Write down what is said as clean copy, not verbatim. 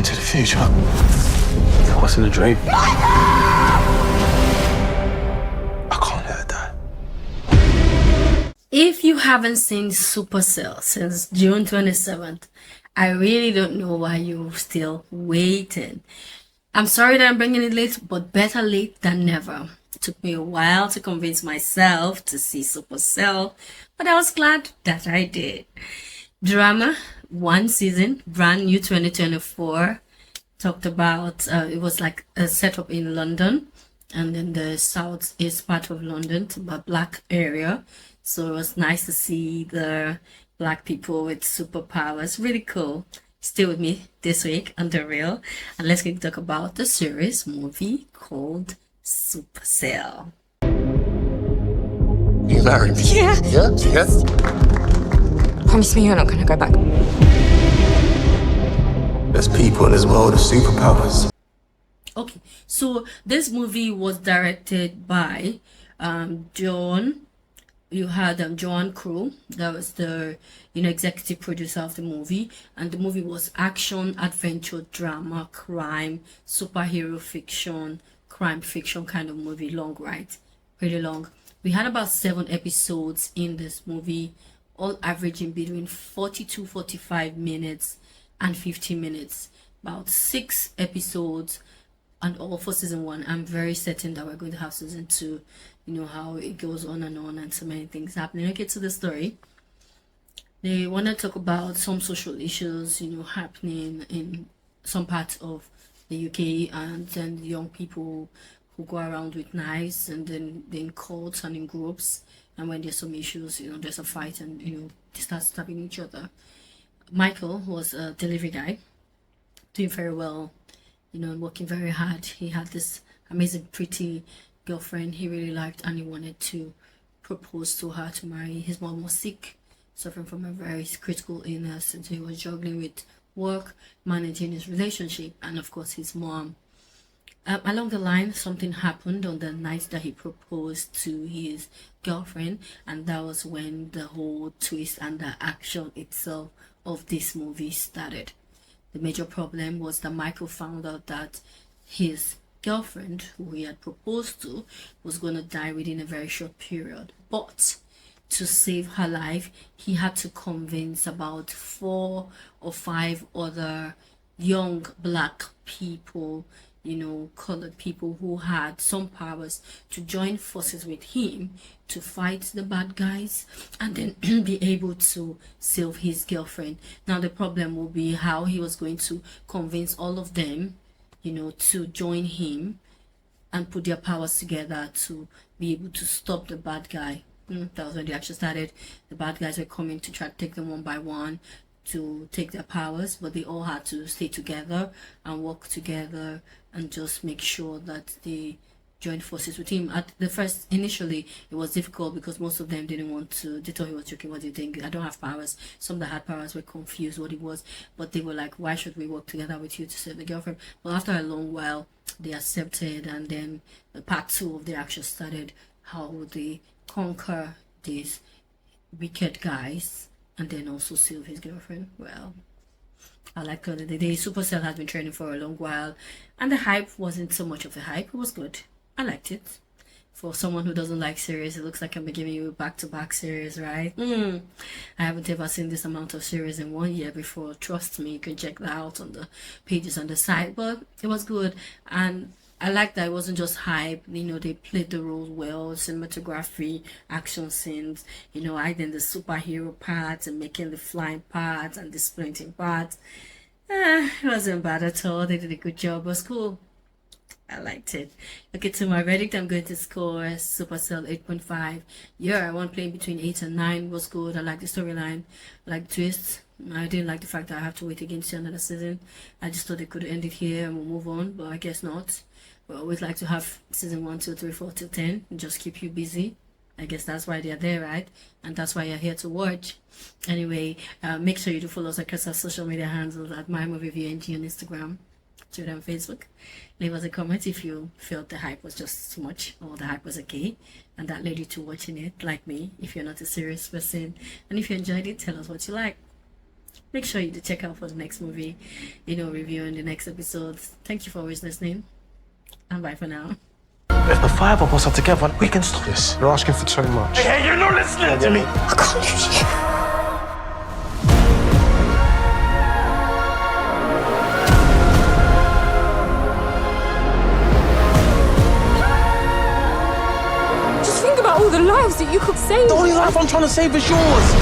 into the future. What's in the dream? I can't let her die. If you haven't seen Supacell since June 27th, I really don't know why you're still waiting. I'm sorry that I'm bringing it late, but better late than never. It took me a while to convince myself to see Supacell, but I was glad that I did. Drama, one season, brand new 2024. Talked about, it was like a setup in London and in the southeast part of London, a black area. So it was nice to see the black people with superpowers. Really cool. Stay with me this week on The Real, and let's get to talk about the series movie called Supacell. You married me? Yeah. Yes? Promise me you're not gonna go back. There's people in this world of superpowers. Okay, so this movie was directed by John. You had Joan Crew, that was the executive producer of the movie, and the movie was action, adventure, drama, crime, superhero fiction, crime fiction kind of movie. Long, right? Pretty long. We had about 7 episodes in this movie, all averaging between 45 minutes and 50 minutes. About 6 episodes, and all for season 1. I'm very certain that we're going to have season 2. You know how it goes on and so many things happening. Okay, to the story. They want to talk about some social issues, happening in some parts of the UK, and then young people who go around with knives, and then in cults and in groups, and when there's some issues, there's a fight, and they start stabbing each other. Michael was a delivery guy, doing very well, working very hard. He had this amazing, pretty girlfriend he really liked, and he wanted to propose to her to marry. His mom was sick, suffering from a very critical illness, and so he was juggling with work, managing his relationship, and of course his mom. Along the line, something happened on the night that he proposed to his girlfriend, and that was when the whole twist and the action itself of this movie started. The major problem was that Michael found out that his girlfriend, who he had proposed to, was going to die within a very short period. But to save her life, he had to convince about 4 or 5 other young black people, colored people who had some powers, to join forces with him to fight the bad guys and then be able to save his girlfriend. Now the problem will be how he was going to convince all of them, to join him and put their powers together to be able to stop the bad guy. That was when the action started. The bad guys were coming to try to take them one by one to take their powers, but they all had to stay together and work together and just make sure that they joined forces with him. At the first, initially, it was difficult because most of them didn't want to. They thought he was joking. What do you think? I don't have powers. Some that had powers were confused what it was, but they were like, why should we work together with you to save the girlfriend? But after a long while, they accepted, and then the part 2 of the action started, how they conquer these wicked guys and then also save his girlfriend. Well, I like the day. Supacell has been training for a long while, and the hype wasn't so much of a hype. It was good. I liked it. For someone who doesn't like series, it looks like I'm giving you back-to-back series, right? I haven't ever seen this amount of series in 1 year before. Trust me, you can check that out on the pages on the site. But it was good, and I like that it wasn't just hype. They played the roles well, cinematography, action scenes, adding the superhero parts and making the flying parts and the sprinting parts. It wasn't bad at all. They did a good job. It was cool. I liked it. Okay, to my verdict, I'm going to score Supacell 8.5. Yeah, I want playing between 8 and 9. Was good. I like the storyline. I like the twists. I didn't like the fact that I have to wait again to see another season. I just thought they could end it here and we'll move on, but I guess not. We always like to have season 1, 2, 3, 4 till 10 and just keep you busy. I guess that's why they're there, right? And that's why you're here to watch. Anyway, make sure you do follow us across our social media handles at MyMovieVNG on Instagram, Twitter, and Facebook. Leave us a comment if you felt the hype was just too much or the hype was okay and that led you to watching it, like me, if you're not a serious person. And if you enjoyed it, tell us what you like. make sure you do check out for the next movie, review in the next episode. Thank you for always listening, and bye for now. If the five of us are together, we can stop this. You're asking for too much. Hey, you're not listening to me. I can't lose you. Just think about all the lives that you could save. The only life I'm trying to save is yours.